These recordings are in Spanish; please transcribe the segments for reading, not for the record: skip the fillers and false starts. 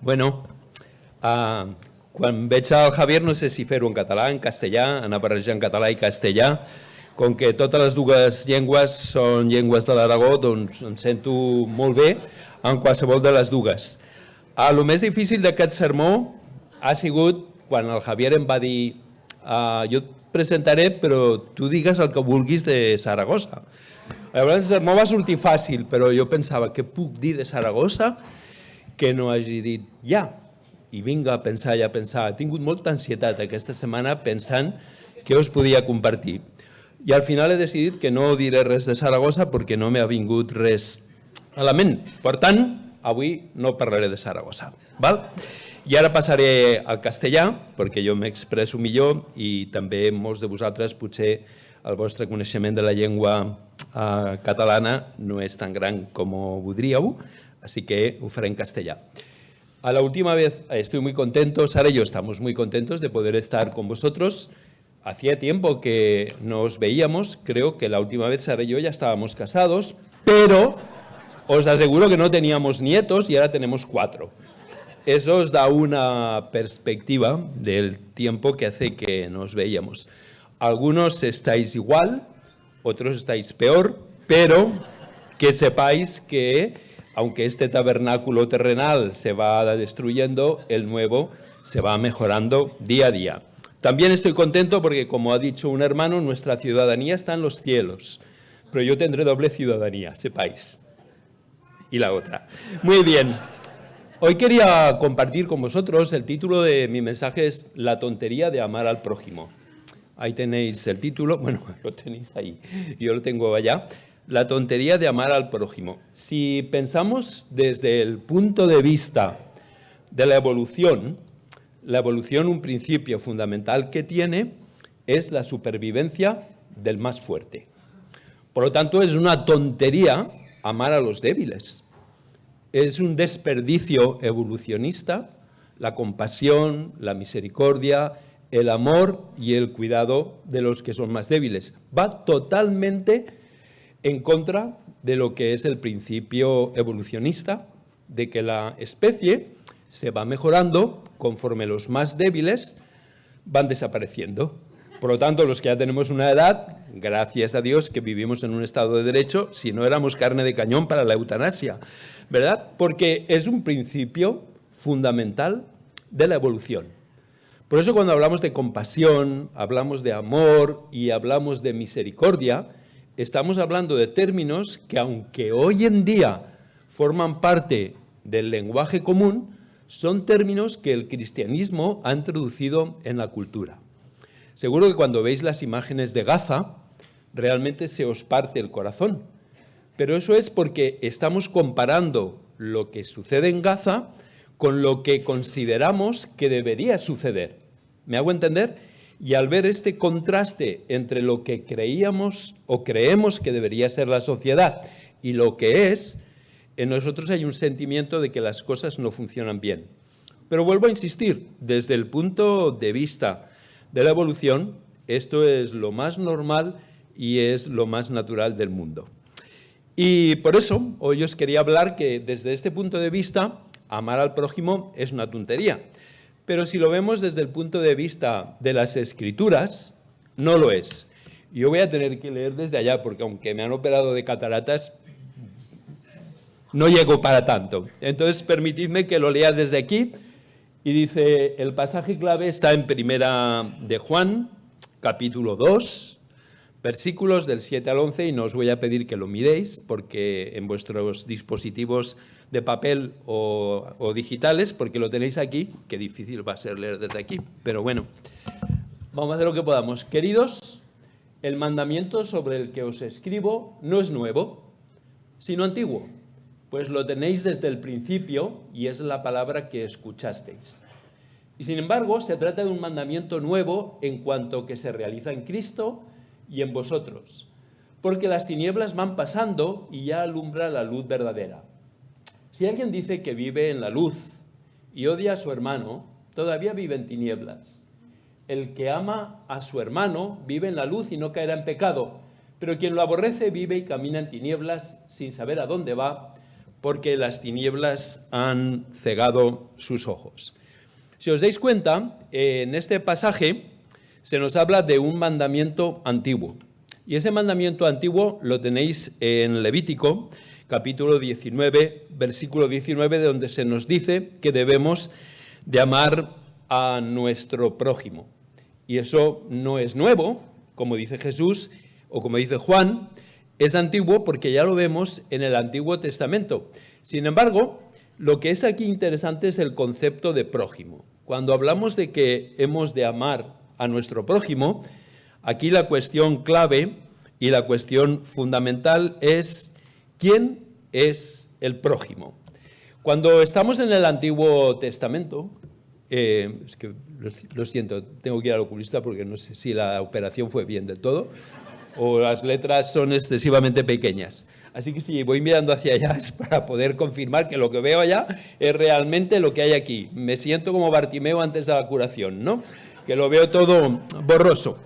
Bueno, quan veig el Javier no sé si fer-ho en català, en castellà, anar barrejant català i castellà. Com que totes les dues llengües són llengües de l'Aragó, doncs em sento molt bé en qualsevol de les dues. El més difícil d'aquest sermó ha sigut quan el Javier em va dir jo et presentaré però tu digues el que vulguis de Saragossa. Llavors el sermó va sortir fàcil, però jo pensava què puc dir de Saragossa que no hagi dit ja. I vinga a pensar i a pensar. He tingut molta ansietat aquesta setmana pensant què us podia compartir. I al final he decidit que no diré res de Saragossa perquè no m'ha vingut res a la ment. Per tant, avui no parlaré de Saragossa. Val? I ara passaré al castellà, perquè jo m'expresso millor i també molts de vosaltres potser el vostre coneixement de la llengua catalana no és tan gran com voldríeu, así que ho faré en castellà. A la última vez estoy muy contento, Sara y yo estamos muy contentos de poder estar con vosotros. Hacía tiempo que no os veíamos, creo que la última vez Sara y yo ya estábamos casados, pero os aseguro que no teníamos nietos y ahora tenemos 4. Eso os da una perspectiva del tiempo que hace que nos veíamos. Algunos estáis igual, otros estáis peor, pero que sepáis que aunque este tabernáculo terrenal se va destruyendo, el nuevo se va mejorando día a día. También estoy contento porque, como ha dicho un hermano, nuestra ciudadanía está en los cielos, pero yo tendré doble ciudadanía, sepáis. Y la otra. Muy bien. Hoy quería compartir con vosotros, el título de mi mensaje es La tontería de amar al prójimo. Ahí tenéis el título, bueno, lo tenéis ahí, yo lo tengo allá. La tontería de amar al prójimo. Si pensamos desde el punto de vista de la evolución, un principio fundamental que tiene es la supervivencia del más fuerte. Por lo tanto, es una tontería amar a los débiles. Es un desperdicio evolucionista la compasión, la misericordia, el amor y el cuidado de los que son más débiles. Va totalmente en contra de lo que es el principio evolucionista, de que la especie se va mejorando conforme los más débiles van desapareciendo. Por lo tanto, los que ya tenemos una edad, gracias a Dios que vivimos en un Estado de Derecho, si no éramos carne de cañón para la eutanasia, ¿verdad? Porque es un principio fundamental de la evolución. Por eso cuando hablamos de compasión, hablamos de amor y hablamos de misericordia, estamos hablando de términos que, aunque hoy en día forman parte del lenguaje común, son términos que el cristianismo ha introducido en la cultura. Seguro que cuando veis las imágenes de Gaza, realmente se os parte el corazón. Pero eso es porque estamos comparando lo que sucede en Gaza con lo que consideramos que debería suceder. ¿Me hago entender? Y al ver este contraste entre lo que creíamos o creemos que debería ser la sociedad y lo que es, en nosotros hay un sentimiento de que las cosas no funcionan bien. Pero vuelvo a insistir, desde el punto de vista de la evolución, esto es lo más normal y es lo más natural del mundo. Y por eso hoy os quería hablar que desde este punto de vista, amar al prójimo es una tontería. Pero si lo vemos desde el punto de vista de las Escrituras, no lo es. Yo voy a tener que leer desde allá, porque aunque me han operado de cataratas, no llego para tanto. Entonces, permitidme que lo lea desde aquí. Y dice, el pasaje clave está en Primera de Juan, capítulo 2, versículos del 7 al 11, y no os voy a pedir que lo miréis, porque en vuestros dispositivos de papel o digitales, porque lo tenéis aquí, qué difícil va a ser leer desde aquí, pero bueno, vamos a hacer lo que podamos. Queridos, el mandamiento sobre el que os escribo no es nuevo, sino antiguo, pues lo tenéis desde el principio y es la palabra que escuchasteis. Y sin embargo, se trata de un mandamiento nuevo en cuanto que se realiza en Cristo y en vosotros, porque las tinieblas van pasando y ya alumbra la luz verdadera. Si alguien dice que vive en la luz y odia a su hermano, todavía vive en tinieblas. el que ama a su hermano vive en la luz y no caerá en pecado, pero quien lo aborrece vive y camina en tinieblas sin saber a dónde va, porque las tinieblas han cegado sus ojos. Si os dais cuenta, en este pasaje se nos habla de un mandamiento antiguo. Y ese mandamiento antiguo lo tenéis en Levítico, capítulo 19, versículo 19, donde se nos dice que debemos de amar a nuestro prójimo. Y eso no es nuevo, como dice Jesús o como dice Juan, es antiguo porque ya lo vemos en el Antiguo Testamento. Sin embargo, lo que es aquí interesante es el concepto de prójimo. Cuando hablamos de que hemos de amar a nuestro prójimo, aquí la cuestión clave y la cuestión fundamental es ¿quién es el prójimo? Cuando estamos en el Antiguo Testamento, es que lo siento, tengo que ir al oculista porque no sé si la operación fue bien del todo o las letras son excesivamente pequeñas. Así que si voy mirando hacia allá es para poder confirmar que lo que veo allá es realmente lo que hay aquí. Me siento como Bartimeo antes de la curación, ¿no? Que lo veo todo borroso.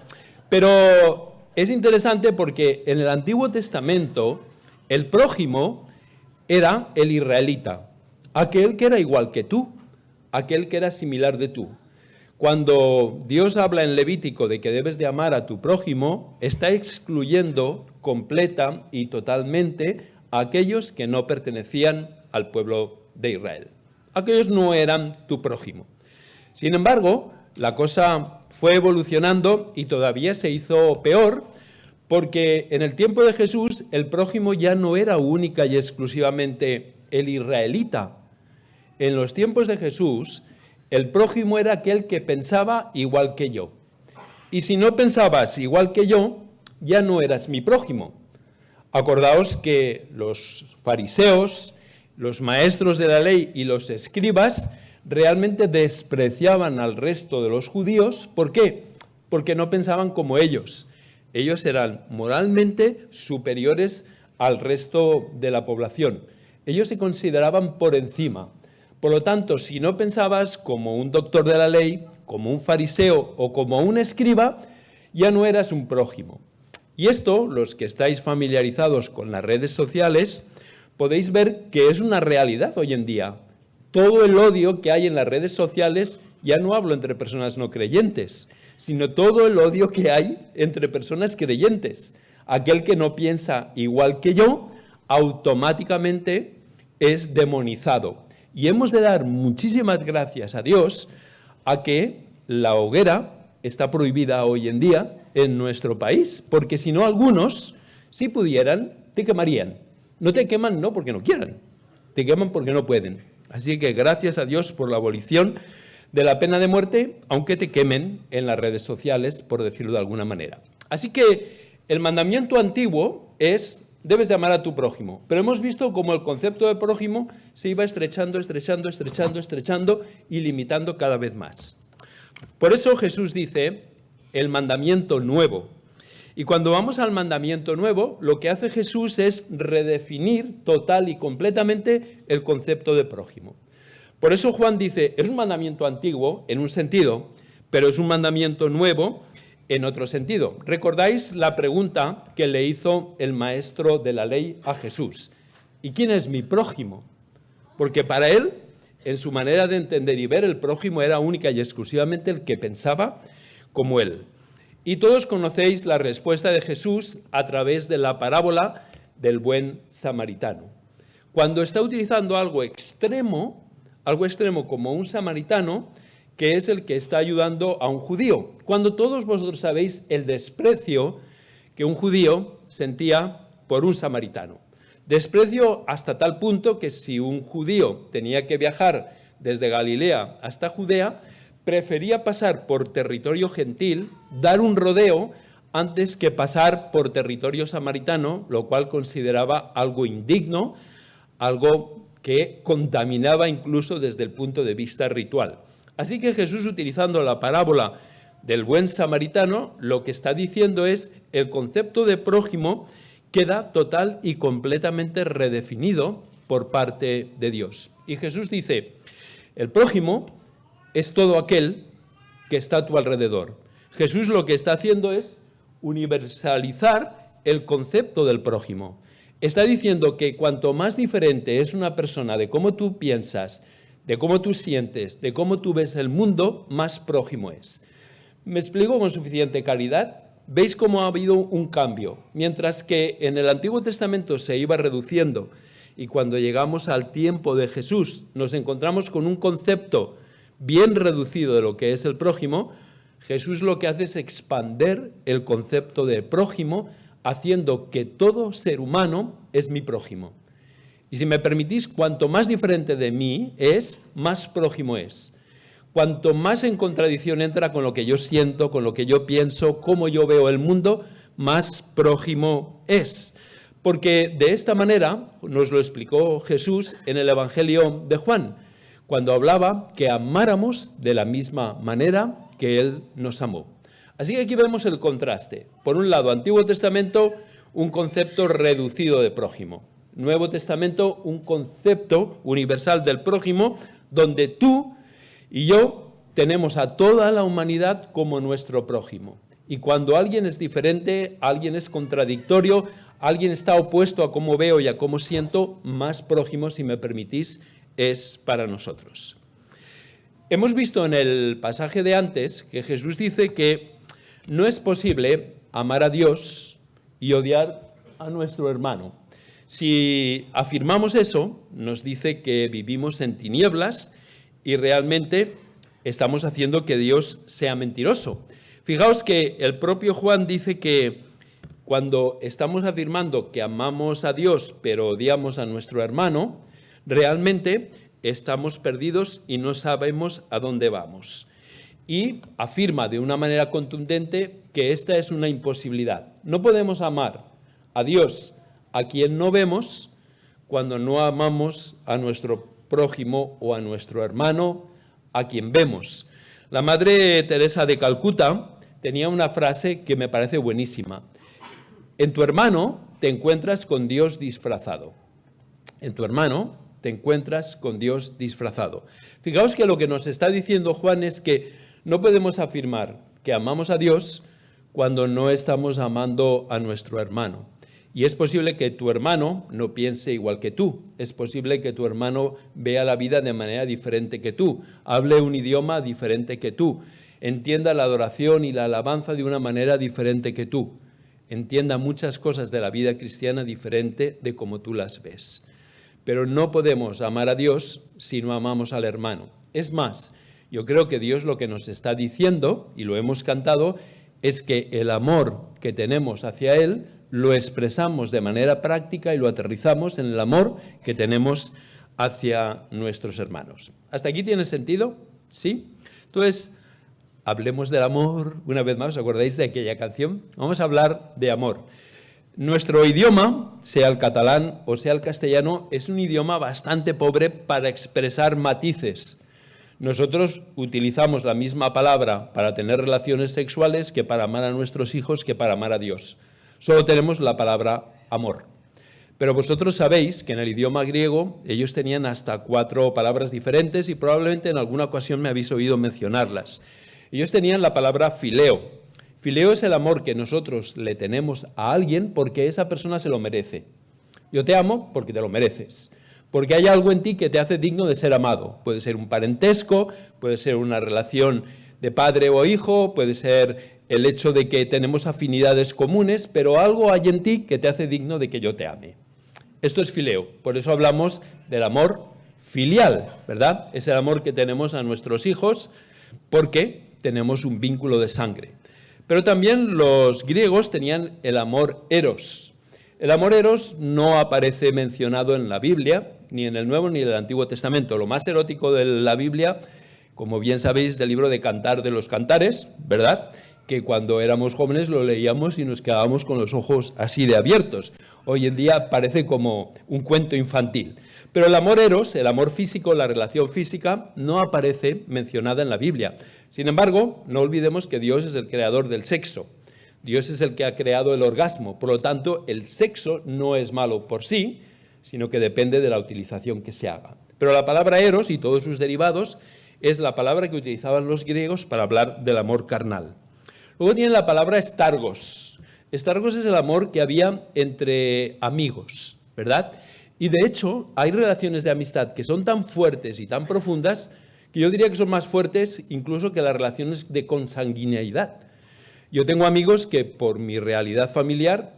Pero es interesante porque en el Antiguo Testamento el prójimo era el israelita, aquel que era igual que tú, aquel que era similar de tú. Cuando Dios habla en Levítico de que debes de amar a tu prójimo, está excluyendo completa y totalmente a aquellos que no pertenecían al pueblo de Israel. Aquellos no eran tu prójimo. Sin embargo, la cosa fue evolucionando y todavía se hizo peor porque en el tiempo de Jesús el prójimo ya no era única y exclusivamente el israelita. En los tiempos de Jesús, el prójimo era aquel que pensaba igual que yo. Y si no pensabas igual que yo, ya no eras mi prójimo. Acordaos que los fariseos, los maestros de la ley y los escribas realmente despreciaban al resto de los judíos. ¿Por qué? Porque no pensaban como ellos. Ellos eran moralmente superiores al resto de la población. Ellos se consideraban por encima. Por lo tanto, si no pensabas como un doctor de la ley, como un fariseo o como un escriba, ya no eras un prójimo. Y esto, los que estáis familiarizados con las redes sociales, podéis ver que es una realidad hoy en día. Todo el odio que hay en las redes sociales, ya no hablo entre personas no creyentes, sino todo el odio que hay entre personas creyentes. Aquel que no piensa igual que yo, automáticamente es demonizado. Y hemos de dar muchísimas gracias a Dios a que la hoguera está prohibida hoy en día en nuestro país, porque si no algunos, si pudieran, te quemarían. No te queman no porque no quieran, te queman porque no pueden. Así que gracias a Dios por la abolición de la pena de muerte, aunque te quemen en las redes sociales, por decirlo de alguna manera. Así que el mandamiento antiguo es: debes de amar a tu prójimo. Pero hemos visto cómo el concepto de prójimo se iba estrechando y limitando cada vez más. Por eso Jesús dice el mandamiento nuevo. Y cuando vamos al mandamiento nuevo, lo que hace Jesús es redefinir total y completamente el concepto de prójimo. Por eso Juan dice, es un mandamiento antiguo en un sentido, pero es un mandamiento nuevo en otro sentido. ¿Recordáis la pregunta que le hizo el maestro de la ley a Jesús? ¿Y quién es mi prójimo? Porque para él, en su manera de entender y ver, el prójimo era única y exclusivamente el que pensaba como él. Y todos conocéis la respuesta de Jesús a través de la parábola del buen samaritano. Cuando está utilizando algo extremo como un samaritano, que es el que está ayudando a un judío. Cuando todos vosotros sabéis el desprecio que un judío sentía por un samaritano. Desprecio hasta tal punto que si un judío tenía que viajar desde Galilea hasta Judea, prefería pasar por territorio gentil, dar un rodeo, antes que pasar por territorio samaritano, lo cual consideraba algo indigno, algo que contaminaba incluso desde el punto de vista ritual. Así que Jesús, utilizando la parábola del buen samaritano, lo que está diciendo es el concepto de prójimo queda total y completamente redefinido por parte de Dios. Y Jesús dice, el prójimo es todo aquel que está a tu alrededor. Jesús lo que está haciendo es universalizar el concepto del prójimo. Está diciendo que cuanto más diferente es una persona de cómo tú piensas, de cómo tú sientes, de cómo tú ves el mundo, más prójimo es. ¿Me explico con suficiente claridad? ¿Veis cómo ha habido un cambio? Mientras que en el Antiguo Testamento se iba reduciendo y cuando llegamos al tiempo de Jesús nos encontramos con un concepto bien reducido de lo que es el prójimo, Jesús lo que hace es expander el concepto de prójimo, haciendo que todo ser humano es mi prójimo. Y si me permitís, cuanto más diferente de mí es, más prójimo es. Cuanto más en contradicción entra con lo que yo siento, con lo que yo pienso, cómo yo veo el mundo, más prójimo es. Porque de esta manera nos lo explicó Jesús en el Evangelio de Juan, cuando hablaba que amáramos de la misma manera que Él nos amó. Así que aquí vemos el contraste. Por un lado, Antiguo Testamento, un concepto reducido de prójimo. Nuevo Testamento, un concepto universal del prójimo, donde tú y yo tenemos a toda la humanidad como nuestro prójimo. Y cuando alguien es diferente, alguien es contradictorio, alguien está opuesto a cómo veo y a cómo siento, más prójimo, si me permitís, es para nosotros. Hemos visto en el pasaje de antes que Jesús dice que no es posible amar a Dios y odiar a nuestro hermano. Si afirmamos eso, nos dice que vivimos en tinieblas y realmente estamos haciendo que Dios sea mentiroso. Fijaos que el propio Juan dice que cuando estamos afirmando que amamos a Dios pero odiamos a nuestro hermano, realmente estamos perdidos y no sabemos a dónde vamos. Y afirma de una manera contundente que esta es una imposibilidad. No podemos amar a Dios a quien no vemos cuando no amamos a nuestro prójimo o a nuestro hermano a quien vemos. La Madre Teresa de Calcuta tenía una frase que me parece buenísima. En tu hermano te encuentras con Dios disfrazado. En tu hermano te encuentras con Dios disfrazado. Fijaos que lo que nos está diciendo Juan es que no podemos afirmar que amamos a Dios cuando no estamos amando a nuestro hermano. Y es posible que tu hermano no piense igual que tú. Es posible que tu hermano vea la vida de manera diferente que tú, hable un idioma diferente que tú, entienda la adoración y la alabanza de una manera diferente que tú, entienda muchas cosas de la vida cristiana diferente de como tú las ves. Pero no podemos amar a Dios si no amamos al hermano. Es más, yo creo que Dios lo que nos está diciendo, y lo hemos cantado, es que el amor que tenemos hacia Él lo expresamos de manera práctica y lo aterrizamos en el amor que tenemos hacia nuestros hermanos. ¿Hasta aquí tiene sentido? ¿Sí? Entonces, hablemos del amor. Una vez más, ¿os acordáis de aquella canción? Vamos a hablar de amor. Nuestro idioma, sea el catalán o sea el castellano, es un idioma bastante pobre para expresar matices. Nosotros utilizamos la misma palabra para tener relaciones sexuales que para amar a nuestros hijos, que para amar a Dios. Solo tenemos la palabra amor. Pero vosotros sabéis que en el idioma griego ellos tenían hasta 4 palabras diferentes y probablemente en alguna ocasión me habéis oído mencionarlas. Ellos tenían la palabra fileo. Fileo es el amor que nosotros le tenemos a alguien porque esa persona se lo merece. Yo te amo porque te lo mereces. Porque hay algo en ti que te hace digno de ser amado. Puede ser un parentesco, puede ser una relación de padre o hijo, puede ser el hecho de que tenemos afinidades comunes, pero algo hay en ti que te hace digno de que yo te ame. Esto es fileo, por eso hablamos del amor filial, ¿verdad? Es el amor que tenemos a nuestros hijos porque tenemos un vínculo de sangre. Pero también los griegos tenían el amor eros. El amor eros no aparece mencionado en la Biblia, ni en el Nuevo ni en el Antiguo Testamento. Lo más erótico de la Biblia, como bien sabéis, es el libro de Cantar de los Cantares, ¿verdad?, que cuando éramos jóvenes lo leíamos y nos quedábamos con los ojos así de abiertos. Hoy en día parece como un cuento infantil. Pero el amor eros, el amor físico, la relación física, no aparece mencionada en la Biblia. Sin embargo, no olvidemos que Dios es el creador del sexo. Dios es el que ha creado el orgasmo. Por lo tanto, el sexo no es malo por sí, sino que depende de la utilización que se haga. Pero la palabra eros y todos sus derivados es la palabra que utilizaban los griegos para hablar del amor carnal. Luego tienen la palabra estargos. Estargos es el amor que había entre amigos, ¿verdad? Y de hecho hay relaciones de amistad que son tan fuertes y tan profundas que yo diría que son más fuertes incluso que las relaciones de consanguineidad. Yo tengo amigos que por mi realidad familiar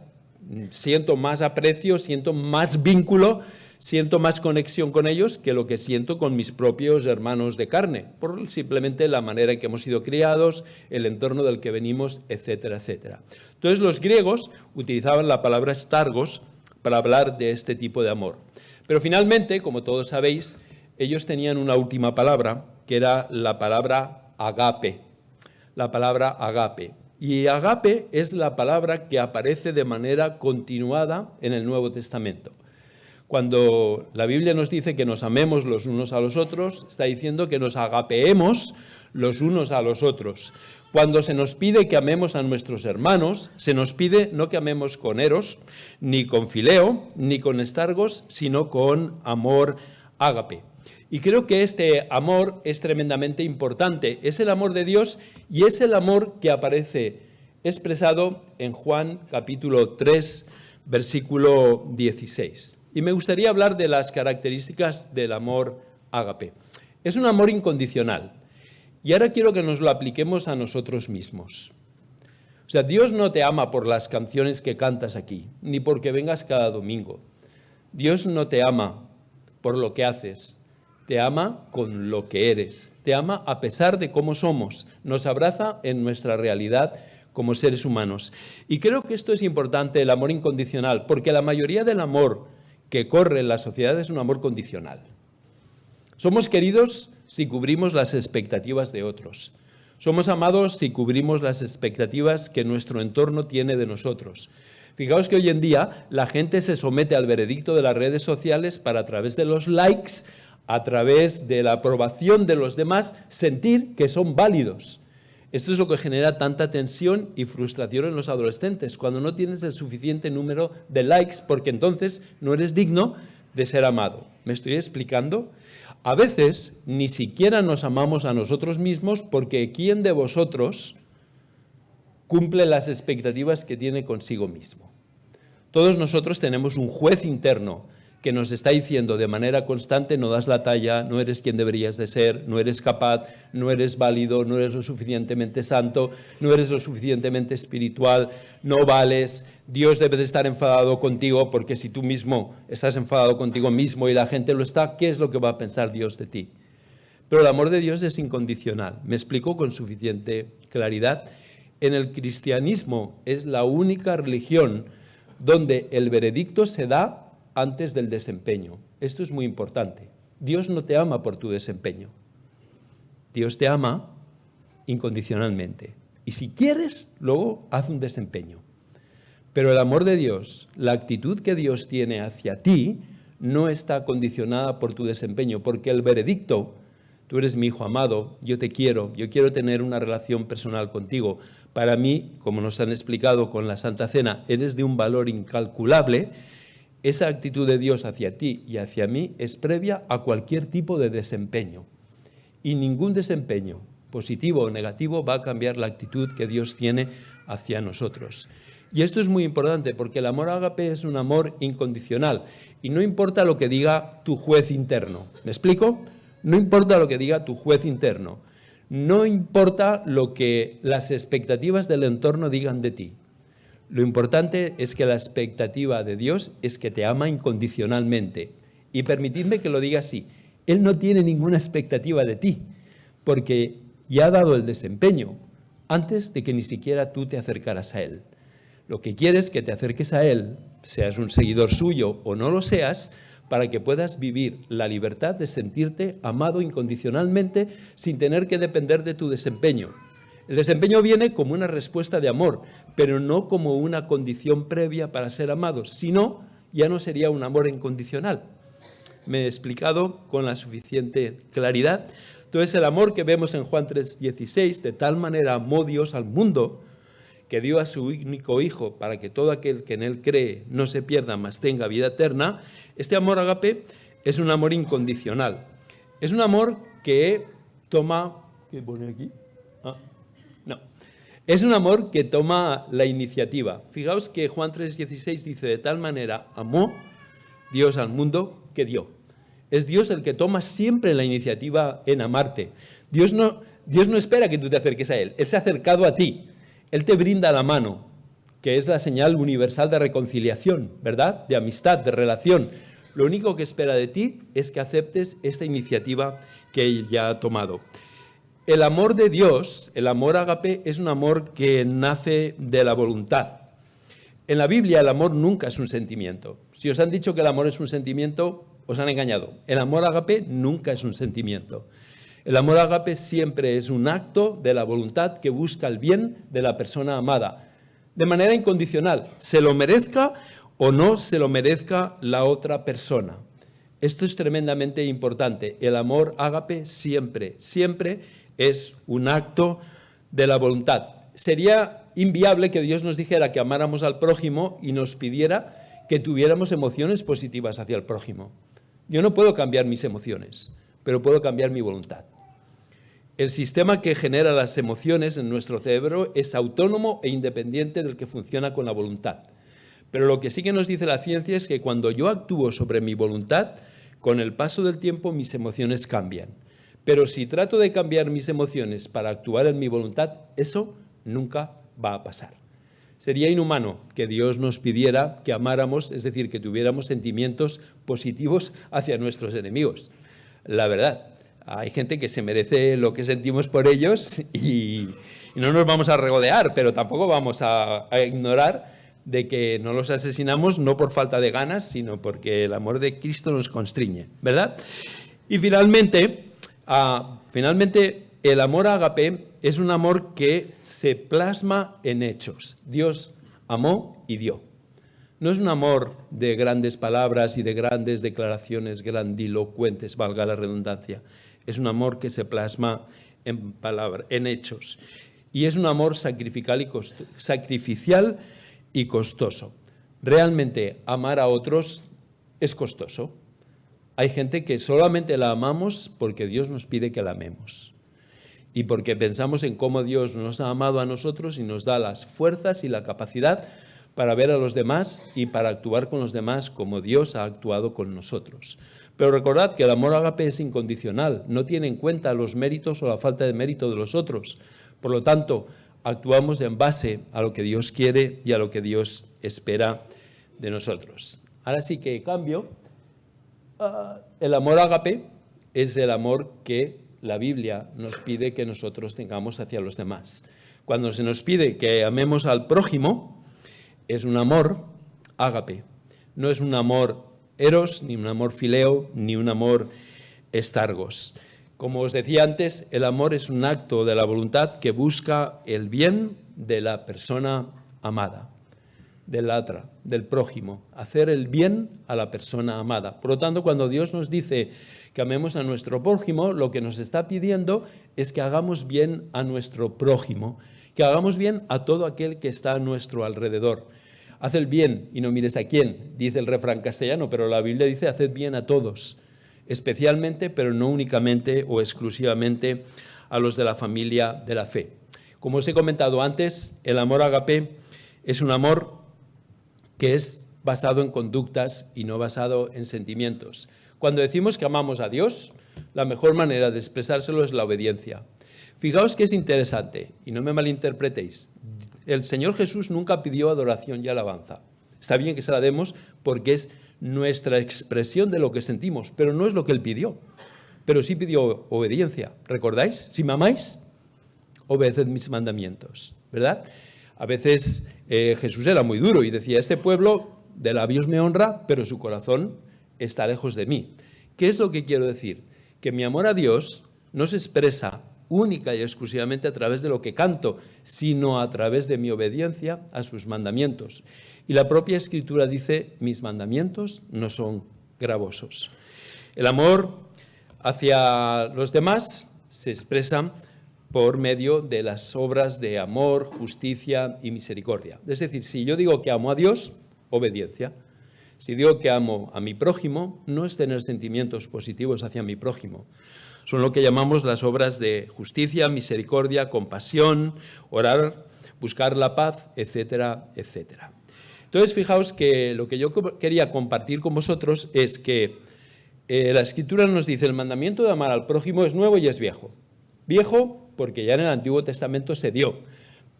siento más aprecio, siento más vínculo, siento más conexión con ellos que lo que siento con mis propios hermanos de carne, por simplemente la manera en que hemos sido criados, el entorno del que venimos, etcétera, etcétera. Entonces los griegos utilizaban la palabra estargos para hablar de este tipo de amor. Pero finalmente, como todos sabéis, ellos tenían una última palabra, que era la palabra agape. La palabra agape. Y agape es la palabra que aparece de manera continuada en el Nuevo Testamento. Cuando la Biblia nos dice que nos amemos los unos a los otros, está diciendo que nos agapeemos los unos a los otros. Cuando se nos pide que amemos a nuestros hermanos, se nos pide no que amemos con eros, ni con fileo, ni con estargos, sino con amor ágape. Y creo que este amor es tremendamente importante. Es el amor de Dios y es el amor que aparece expresado en Juan capítulo 3, versículo 16. Y me gustaría hablar de las características del amor ágape. Es un amor incondicional. Y ahora quiero que nos lo apliquemos a nosotros mismos. O sea, Dios no te ama por las canciones que cantas aquí, ni porque vengas cada domingo. Dios no te ama por lo que haces. Te ama con lo que eres, te ama a pesar de cómo somos, nos abraza en nuestra realidad como seres humanos. Y creo que esto es importante, el amor incondicional, porque la mayoría del amor que corre en la sociedad es un amor condicional. Somos queridos si cubrimos las expectativas de otros. Somos amados si cubrimos las expectativas que nuestro entorno tiene de nosotros. Fijaos que hoy en día la gente se somete al veredicto de las redes sociales para a través de los likes, a través de la aprobación de los demás, sentir que son válidos. Esto es lo que genera tanta tensión y frustración en los adolescentes, cuando no tienes el suficiente número de likes, porque entonces no eres digno de ser amado. ¿Me estoy explicando? A veces ni siquiera nos amamos a nosotros mismos porque ¿quién de vosotros cumple las expectativas que tiene consigo mismo? Todos nosotros tenemos un juez interno que nos está diciendo de manera constante: no das la talla, no eres quien deberías de ser, no eres capaz, no eres válido, no eres lo suficientemente santo, no eres lo suficientemente espiritual, no vales, Dios debe de estar enfadado contigo, porque si tú mismo estás enfadado contigo mismo y la gente lo está, ¿qué es lo que va a pensar Dios de ti? Pero el amor de Dios es incondicional. ¿Me explico con suficiente claridad? En el cristianismo es la única religión donde el veredicto se da antes del desempeño. Esto es muy importante. Dios no te ama por tu desempeño. Dios te ama incondicionalmente. Y si quieres, luego haz un desempeño. Pero el amor de Dios, la actitud que Dios tiene hacia ti, no está condicionada por tu desempeño, porque el veredicto: tú eres mi hijo amado, yo te quiero, yo quiero tener una relación personal contigo. Para mí, como nos han explicado con la Santa Cena, eres de un valor incalculable. Esa actitud de Dios hacia ti y hacia mí es previa a cualquier tipo de desempeño. Y ningún desempeño, positivo o negativo, va a cambiar la actitud que Dios tiene hacia nosotros. Y esto es muy importante porque el amor ágape es un amor incondicional. Y no importa lo que diga tu juez interno. ¿Me explico? No importa lo que diga tu juez interno. No importa lo que las expectativas del entorno digan de ti. Lo importante es que la expectativa de Dios es que te ama incondicionalmente. Y permitidme que lo diga así: Él no tiene ninguna expectativa de ti, porque ya ha dado el desempeño antes de que ni siquiera tú te acercaras a Él. Lo que quiere es que te acerques a Él, seas un seguidor suyo o no lo seas, para que puedas vivir la libertad de sentirte amado incondicionalmente sin tener que depender de tu desempeño. El desempeño viene como una respuesta de amor, pero no como una condición previa para ser amados, sino ya no sería un amor incondicional. ¿Me he explicado con la suficiente claridad? Entonces el amor que vemos en Juan 3:16, de tal manera amó Dios al mundo, que dio a su único Hijo para que todo aquel que en Él cree no se pierda, mas tenga vida eterna. Este amor ágape es un amor incondicional. Es un amor que toma... ¿Qué pone aquí? No. Es un amor que toma la iniciativa. Fijaos que Juan 3,16 dice, de tal manera amó Dios al mundo que dio. Es Dios el que toma siempre la iniciativa en amarte. Dios no espera que tú te acerques a Él. Él se ha acercado a ti. Él te brinda la mano, que es la señal universal de reconciliación, ¿verdad? De amistad, de relación. Lo único que espera de ti es que aceptes esta iniciativa que Él ya ha tomado. El amor de Dios, el amor ágape, es un amor que nace de la voluntad. En la Biblia el amor nunca es un sentimiento. Si os han dicho que el amor es un sentimiento, os han engañado. El amor ágape nunca es un sentimiento. El amor ágape siempre es un acto de la voluntad que busca el bien de la persona amada, de manera incondicional, se lo merezca o no se lo merezca la otra persona. Esto es tremendamente importante. El amor ágape siempre es un acto de la voluntad. Sería inviable que Dios nos dijera que amáramos al prójimo y nos pidiera que tuviéramos emociones positivas hacia el prójimo. Yo no puedo cambiar mis emociones, pero puedo cambiar mi voluntad. El sistema que genera las emociones en nuestro cerebro es autónomo e independiente del que funciona con la voluntad. Pero lo que sí que nos dice la ciencia es que cuando yo actúo sobre mi voluntad, con el paso del tiempo mis emociones cambian. Pero si trato de cambiar mis emociones para actuar en mi voluntad, eso nunca va a pasar. Sería inhumano que Dios nos pidiera que amáramos, es decir, que tuviéramos sentimientos positivos hacia nuestros enemigos. La verdad, hay gente que se merece lo que sentimos por ellos y no nos vamos a regodear, pero tampoco vamos a ignorar de que no los asesinamos no por falta de ganas, sino porque el amor de Cristo nos constriñe, ¿verdad? Y finalmente, el amor ágape es un amor que se plasma en hechos. Dios amó y dio. No es un amor de grandes palabras y de grandes declaraciones grandilocuentes, valga la redundancia. Es un amor que se plasma en hechos. Y es un amor sacrificial y costoso. Realmente amar a otros es costoso. Hay gente que solamente la amamos porque Dios nos pide que la amemos. Y porque pensamos en cómo Dios nos ha amado a nosotros y nos da las fuerzas y la capacidad para ver a los demás y para actuar con los demás como Dios ha actuado con nosotros. Pero recordad que el amor ágape es incondicional, no tiene en cuenta los méritos o la falta de mérito de los otros. Por lo tanto, actuamos en base a lo que Dios quiere y a lo que Dios espera de nosotros. Ahora sí que cambio. El amor ágape es el amor que la Biblia nos pide que nosotros tengamos hacia los demás. Cuando se nos pide que amemos al prójimo, es un amor ágape. No es un amor eros, ni un amor fileo, ni un amor estargos. Como os decía antes, el amor es un acto de la voluntad que busca el bien de la persona amada, del prójimo, hacer el bien a la persona amada. Por lo tanto, cuando Dios nos dice que amemos a nuestro prójimo, lo que nos está pidiendo es que hagamos bien a nuestro prójimo, que hagamos bien a todo aquel que está a nuestro alrededor. Haz el bien y no mires a quién, dice el refrán castellano, pero la Biblia dice haced bien a todos, especialmente, pero no únicamente o exclusivamente a los de la familia de la fe. Como os he comentado antes, el amor ágape es un amor que es basado en conductas y no basado en sentimientos. Cuando decimos que amamos a Dios, la mejor manera de expresárselo es la obediencia. Fijaos que es interesante, y no me malinterpretéis, el Señor Jesús nunca pidió adoración y alabanza. Está bien que se la demos porque es nuestra expresión de lo que sentimos, pero no es lo que Él pidió. Pero sí pidió obediencia. ¿Recordáis? Si me amáis, obedeced mis mandamientos, ¿verdad? A veces Jesús era muy duro y decía, este pueblo de labios me honra, pero su corazón está lejos de mí. ¿Qué es lo que quiero decir? Que mi amor a Dios no se expresa única y exclusivamente a través de lo que canto, sino a través de mi obediencia a sus mandamientos. Y la propia Escritura dice, mis mandamientos no son gravosos. El amor hacia los demás se expresa por medio de las obras de amor, justicia y misericordia. Es decir, si yo digo que amo a Dios, obediencia. Si digo que amo a mi prójimo, no es tener sentimientos positivos hacia mi prójimo. Son lo que llamamos las obras de justicia, misericordia, compasión, orar, buscar la paz, etcétera, etcétera. Entonces, fijaos que lo que yo quería compartir con vosotros es que la Escritura nos dice el mandamiento de amar al prójimo es nuevo y es viejo. Viejo porque ya en el Antiguo Testamento se dio,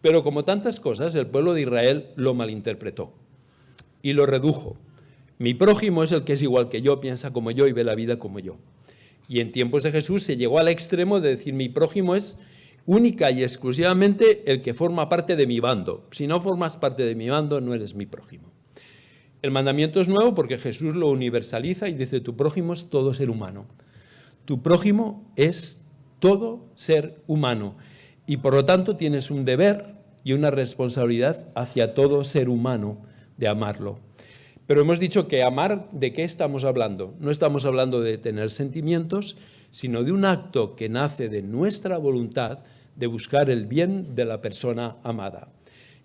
pero como tantas cosas, el pueblo de Israel lo malinterpretó y lo redujo. Mi prójimo es el que es igual que yo, piensa como yo y ve la vida como yo. Y en tiempos de Jesús se llegó al extremo de decir mi prójimo es única y exclusivamente el que forma parte de mi bando. Si no formas parte de mi bando, no eres mi prójimo. El mandamiento es nuevo porque Jesús lo universaliza y dice tu prójimo es todo ser humano. Tu prójimo es todo ser humano y por lo tanto tienes un deber y una responsabilidad hacia todo ser humano de amarlo. Pero hemos dicho que amar, ¿de qué estamos hablando? No estamos hablando de tener sentimientos, sino de un acto que nace de nuestra voluntad de buscar el bien de la persona amada.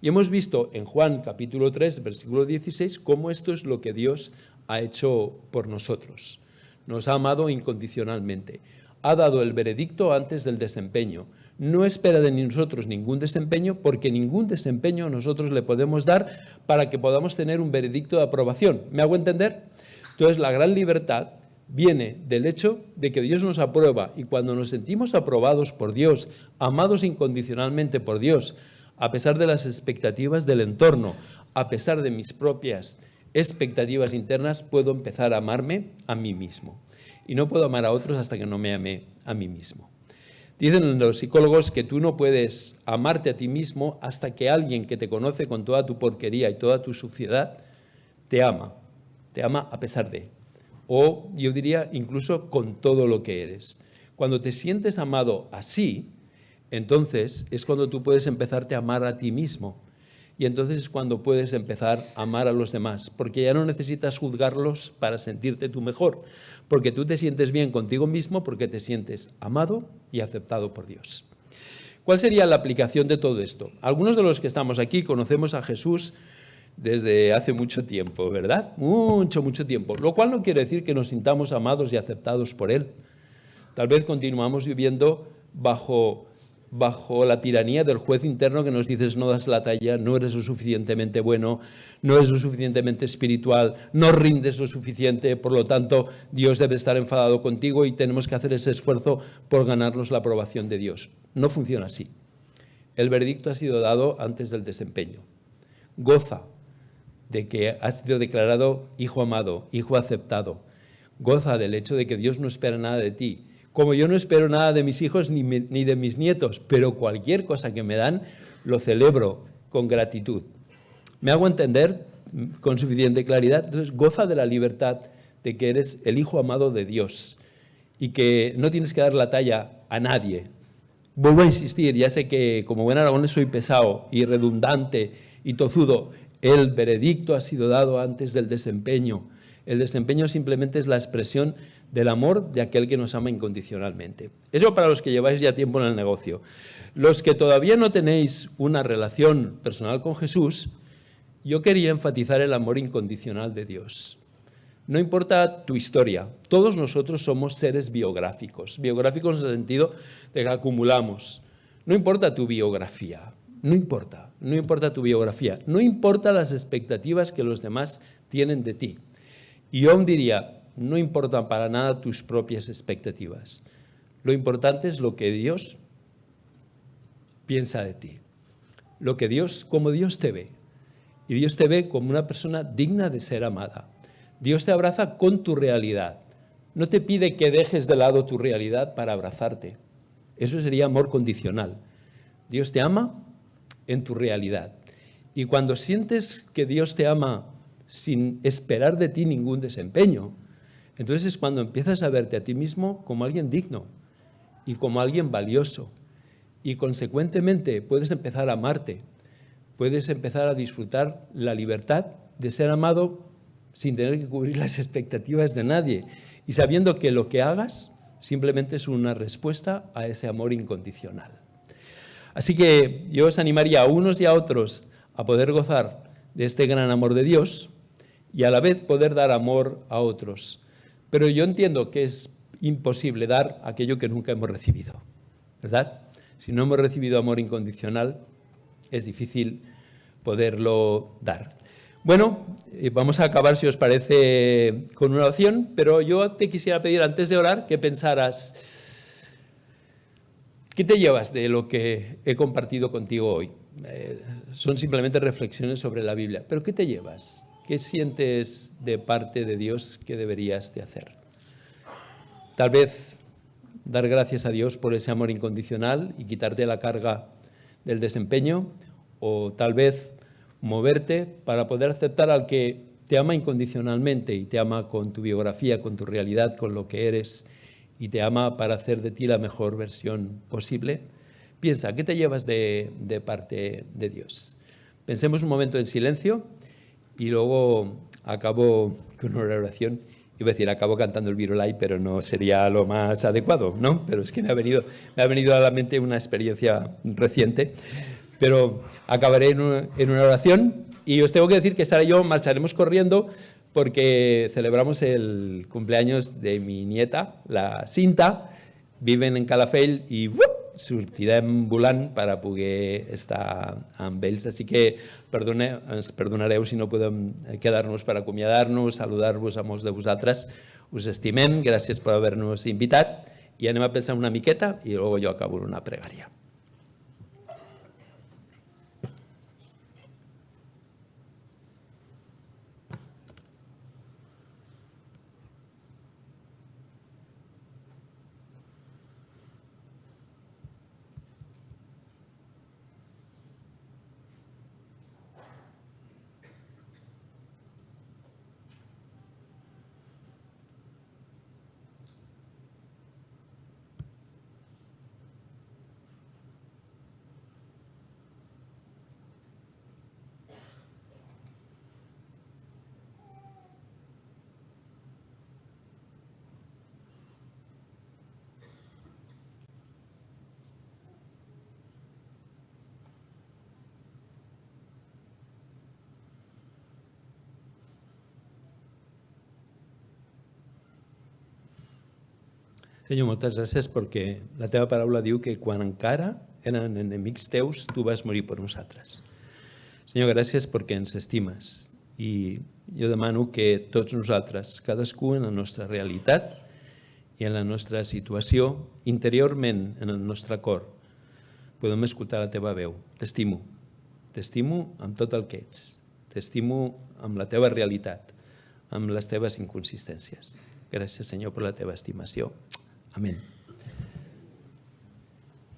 Y hemos visto en Juan capítulo 3, versículo 16, cómo esto es lo que Dios ha hecho por nosotros. Nos ha amado incondicionalmente. Ha dado el veredicto antes del desempeño. No espera de nosotros ningún desempeño, porque ningún desempeño nosotros le podemos dar para que podamos tener un veredicto de aprobación. ¿Me hago entender? Entonces, la gran libertad viene del hecho de que Dios nos aprueba, y cuando nos sentimos aprobados por Dios, amados incondicionalmente por Dios, a pesar de las expectativas del entorno, a pesar de mis propias expectativas internas, puedo empezar a amarme a mí mismo. Y no puedo amar a otros hasta que no me ame a mí mismo. Dicen los psicólogos que tú no puedes amarte a ti mismo hasta que alguien que te conoce con toda tu porquería y toda tu suciedad te ama a pesar de, o yo diría incluso con todo lo que eres. Cuando te sientes amado así, entonces es cuando tú puedes empezarte a amar a ti mismo. Y entonces es cuando puedes empezar a amar a los demás, porque ya no necesitas juzgarlos para sentirte tú mejor, porque tú te sientes bien contigo mismo porque te sientes amado y aceptado por Dios. ¿Cuál sería la aplicación de todo esto? Algunos de los que estamos aquí conocemos a Jesús desde hace mucho tiempo, ¿verdad? Mucho tiempo, lo cual no quiere decir que nos sintamos amados y aceptados por Él. Tal vez continuamos viviendo bajo la tiranía del juez interno que nos dices no das la talla, no eres lo suficientemente bueno, no eres lo suficientemente espiritual, no rindes lo suficiente, por lo tanto Dios debe estar enfadado contigo y tenemos que hacer ese esfuerzo por ganarnos la aprobación de Dios. No funciona así. El veredicto ha sido dado antes del desempeño. Goza de que has sido declarado hijo amado, hijo aceptado. Goza del hecho de que Dios no espera nada de ti. Como yo no espero nada de mis hijos ni de mis nietos, pero cualquier cosa que me dan lo celebro con gratitud. ¿Me hago entender con suficiente claridad? Entonces, goza de la libertad de que eres el hijo amado de Dios y que no tienes que dar la talla a nadie. Vuelvo a insistir, ya sé que como buen aragonés soy pesado y redundante y tozudo. El veredicto ha sido dado antes del desempeño. El desempeño simplemente es la expresión del amor de aquel que nos ama incondicionalmente. Eso para los que lleváis ya tiempo en el negocio. Los que todavía no tenéis una relación personal con Jesús, yo quería enfatizar el amor incondicional de Dios. No importa tu historia, todos nosotros somos seres biográficos. Biográficos en el sentido de que acumulamos. No importa tu biografía, no importa tu biografía, no importa las expectativas que los demás tienen de ti. Y yo aún diría, no importan para nada tus propias expectativas. Lo importante es lo que Dios piensa de ti. Como Dios te ve. Y Dios te ve como una persona digna de ser amada. Dios te abraza con tu realidad. No te pide que dejes de lado tu realidad para abrazarte. Eso sería amor condicional. Dios te ama en tu realidad. Y cuando sientes que Dios te ama sin esperar de ti ningún desempeño, entonces es cuando empiezas a verte a ti mismo como alguien digno y como alguien valioso. Y consecuentemente puedes empezar a amarte, puedes empezar a disfrutar la libertad de ser amado sin tener que cubrir las expectativas de nadie y sabiendo que lo que hagas simplemente es una respuesta a ese amor incondicional. Así que yo os animaría a unos y a otros a poder gozar de este gran amor de Dios y a la vez poder dar amor a otros. Pero yo entiendo que es imposible dar aquello que nunca hemos recibido, ¿verdad? Si no hemos recibido amor incondicional, es difícil poderlo dar. Bueno, vamos a acabar, si os parece, con una oración, pero yo te quisiera pedir, antes de orar, que pensaras, ¿qué te llevas de lo que he compartido contigo hoy? Son simplemente reflexiones sobre la Biblia, pero ¿qué te llevas? ¿Qué sientes de parte de Dios que deberías de hacer? Tal vez dar gracias a Dios por ese amor incondicional y quitarte la carga del desempeño, o tal vez moverte para poder aceptar al que te ama incondicionalmente y te ama con tu biografía, con tu realidad, con lo que eres, y te ama para hacer de ti la mejor versión posible. Piensa, ¿qué te llevas de parte de Dios? Pensemos un momento en silencio y luego acabo con una oración. Iba a decir, acabo cantando el Virolai, pero no sería lo más adecuado, ¿no? Pero es que me ha venido a la mente una experiencia reciente. Pero acabaré en una oración y os tengo que decir que Sara y yo marcharemos corriendo porque celebramos el cumpleaños de mi nieta, la Cinta. Viven en Calafell i sortirem volant per a poder estar amb ells. Així que ens perdonareu si no podem quedar-nos per acomiadar-nos, saludar-vos a molts de vosaltres. Us estimem, gràcies per haver-nos invitat i anem a pensar una miqueta i després jo acabo en una pregària. Senyor, moltes gràcies perquè la teva paraula diu que quan encara eren enemics teus, tu vas morir per nosaltres. Senyor, gràcies perquè ens estimes i jo demano que tots nosaltres, cadascú en la nostra realitat i en la nostra situació, interiorment, en el nostre cor, podem escoltar la teva veu. T'estimo amb tot el que ets, t'estimo amb la teva realitat, amb les teves inconsistències. Gràcies, Senyor, per la teva estimació. Amén.